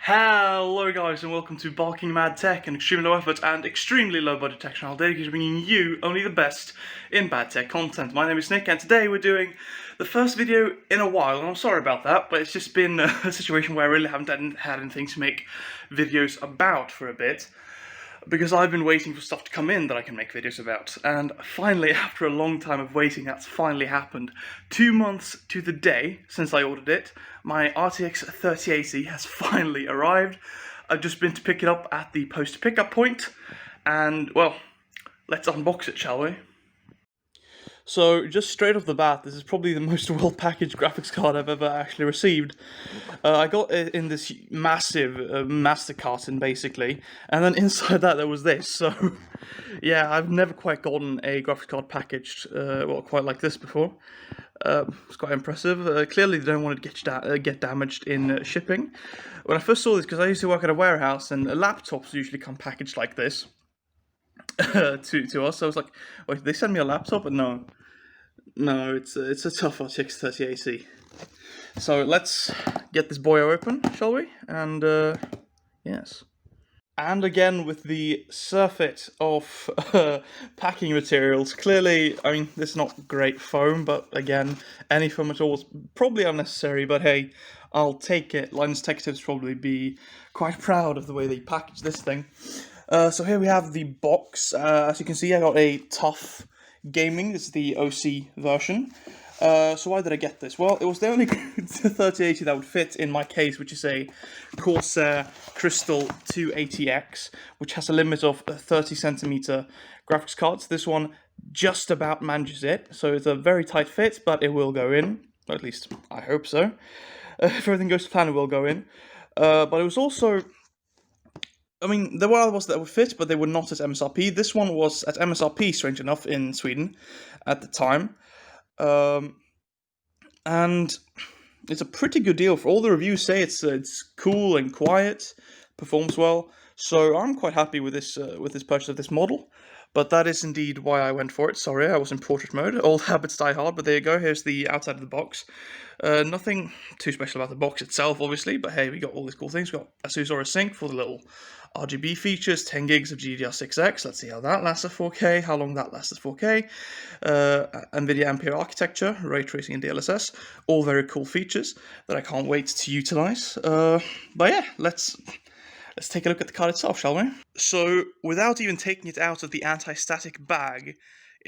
Hello guys and welcome to Barking Mad Tech, an extremely low effort and extremely low budget tech channel dedicated to bringing you only the best in bad tech content. My name is Nick and today we're doing the first video in a while, and I'm sorry about that, but it's just been a situation where I really haven't had anything to make videos about for a bit. Because I've been waiting for stuff to come in that I can make videos about. And finally, after a long time of waiting, that's finally happened. 2 months to the day since I ordered it, my RTX 3080 has finally arrived. I've just been to pick it up at the post pickup point, and well, let's unbox it, shall we? So, just straight off the bat, this is probably the most well-packaged graphics card I've ever actually received. I got it in this massive master carton, basically, and then inside that there was this, so yeah, I've never quite gotten a graphics card packaged, quite like this before. It's quite impressive. Clearly they don't want it to get damaged in shipping. When I first saw this, because I used to work at a warehouse, and laptops usually come packaged like this. to us. I was like, wait, did they send me a laptop? But no, it's a tough RTX 3080. So let's get this boy open, shall we? And yes. And again with the surfeit of packing materials. Clearly, I mean, this is not great foam, but again, any foam at all is probably unnecessary, but hey, I'll take it. Linus Tech Tips probably be quite proud of the way they package this thing. So here we have the box. As you can see, I got a Tough Gaming. This is the OC version. So why did I get this? Well, it was the only 3080 that would fit in my case, which is a Corsair Crystal 280X, which has a limit of 30cm graphics cards. This one just about manages it, so it's a very tight fit, but it will go in. Or at least, I hope so. If everything goes to plan, it will go in. But it was also... I mean, there were others that would fit, but they were not at MSRP. This one was at MSRP, strange enough, in Sweden at the time. And it's a pretty good deal. For all the reviews say it's cool and quiet, performs well. So I'm quite happy with this purchase of this model. But that is indeed why I went for it. Sorry, I was in portrait mode. Old habits die hard, but there you go. Here's the outside of the box. Nothing too special about the box itself, obviously, but hey, we got all these cool things. We got a Asus Sync for the little RGB features, 10 gigs of GDDR6X. Let's see how that lasts at 4K, how long that lasts at 4K. NVIDIA Ampere architecture, ray tracing and DLSS. All very cool features that I can't wait to utilize. But yeah, let's take a look at the card itself, shall we? So, without even taking it out of the anti-static bag,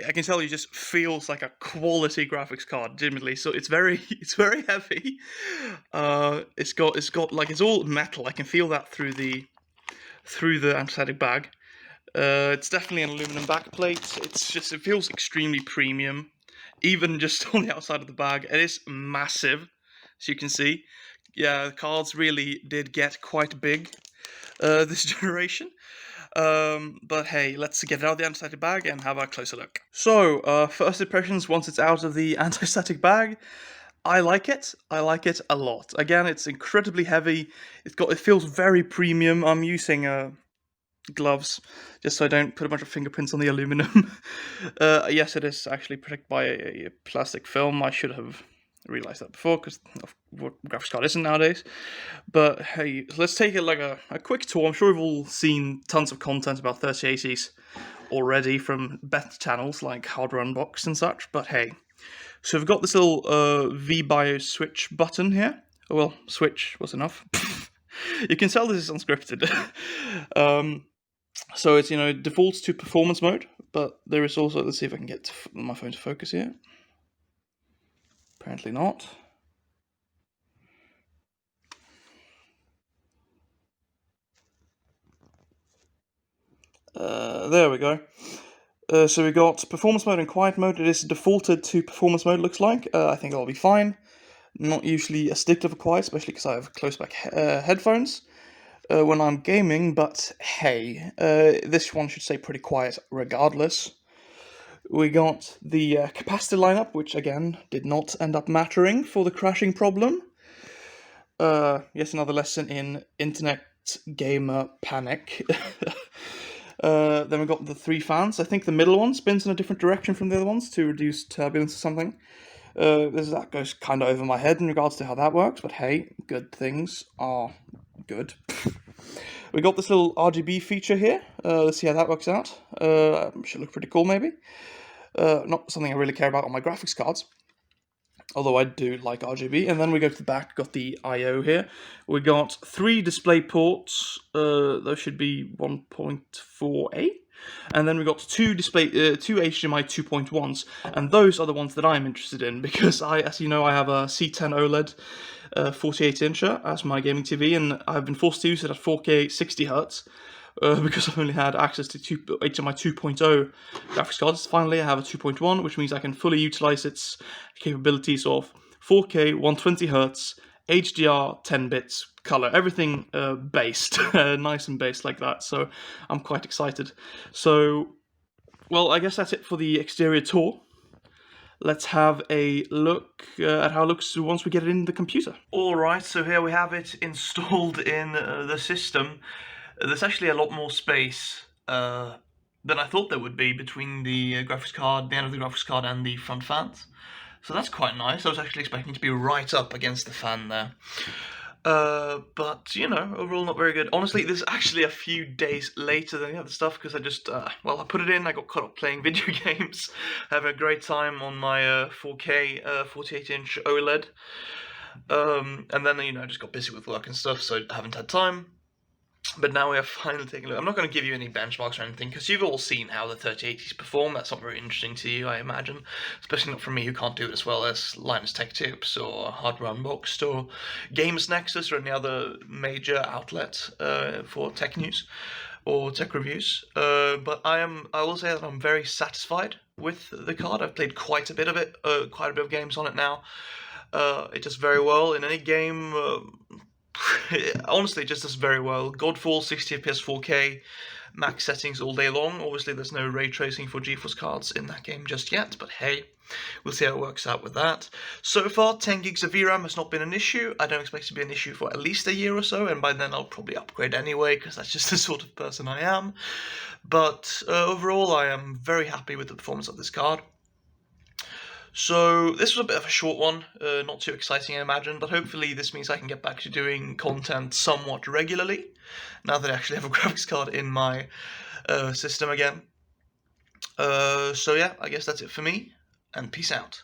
I can tell you, just feels like a quality graphics card, legitimately. So it's very heavy. It's got like, it's all metal. I can feel that through the anti-static bag. It's definitely an aluminum backplate. It feels extremely premium, even just on the outside of the bag. It is massive, as you can see. Yeah, the cards really did get quite big this generation. But hey, let's get it out of the anti-static bag and have a closer look. So, first impressions once it's out of the anti-static bag. I like it a lot. Again, it's incredibly heavy. It feels very premium. I'm using gloves just so I don't put a bunch of fingerprints on the aluminum. Yes, it is actually protected by a plastic film. I should have realized that before, because of what graphics card isn't nowadays. But hey, let's take it like a quick tour. I'm sure we've all seen tons of content about 3080s already from better channels like Hardware Unboxed and such, but hey. So we've got this little VBIOS switch button here. Oh, well, switch was enough. You can tell this is unscripted. So it's, defaults to performance mode, but there is also, let's see if I can get my phone to focus here. Apparently not. There we go. So we got performance mode and quiet mode. It is defaulted to performance mode, looks like. I think that'll be fine. Not usually a stickler for quiet, especially because I have close back headphones when I'm gaming, but hey, this one should stay pretty quiet regardless. We got the capacitor lineup, which again did not end up mattering for the crashing problem. Yet another lesson in internet gamer panic. Then we got the 3 fans. I think the middle one spins in a different direction from the other ones to reduce turbulence or something. That goes kind of over my head in regards to how that works, but hey, good things are good. We got this little RGB feature here. Let's see how that works out. Should look pretty cool, maybe. Not something I really care about on my graphics cards, although I do like RGB. And then we go to the back, got the I/O here. We got 3 display ports. Those should be 1.4A. And then we got 2 HDMI 2.1s, and those are the ones that I'm interested in because as you know, I have a C10 OLED 48-incher as my gaming TV, and I've been forced to use it at 4K 60Hz. Because I've only had access to HDMI 2.0 graphics cards. Finally, I have a 2.1, which means I can fully utilize its capabilities of 4K 120Hz, HDR 10 bits, color, everything based, nice and based like that. So I'm quite excited. So, well, I guess that's it for the exterior tour. Let's have a look at how it looks once we get it in the computer. Alright, so here we have it installed in the system. There's actually a lot more space than I thought there would be between the graphics card, the end of the graphics card, and the front fans. So that's quite nice. I was actually expecting to be right up against the fan there. But, you know, overall not very good. Honestly, this is actually a few days later than the other stuff, because I just, well, I put it in, I got caught up playing video games, having a great time on my 4K 48-inch OLED. And then, you know, I just got busy with work and stuff, so I haven't had time. But now we have finally taken a look. I'm not going to give you any benchmarks or anything, because you've all seen how the 3080s perform. That's not very interesting to you, I imagine. Especially not from me, who can't do it as well as Linus Tech Tips, or Hardware Unboxed, or Games Nexus, or any other major outlet for tech news or tech reviews. But I will say that I'm very satisfied with the card. I've played quite a bit of it, quite a bit of games on it now. It does very well in any game. Honestly, it just does very well. Godfall 60fps 4K, max settings all day long. Obviously, there's no ray tracing for GeForce cards in that game just yet, but hey, we'll see how it works out with that. So far, 10 gigs of VRAM has not been an issue. I don't expect it to be an issue for at least a year or so, and by then I'll probably upgrade anyway, because that's just the sort of person I am. But overall, I am very happy with the performance of this card. So this was a bit of a short one, not too exciting I imagine, but hopefully this means I can get back to doing content somewhat regularly, now that I actually have a graphics card in my system again. So yeah, I guess that's it for me, and peace out.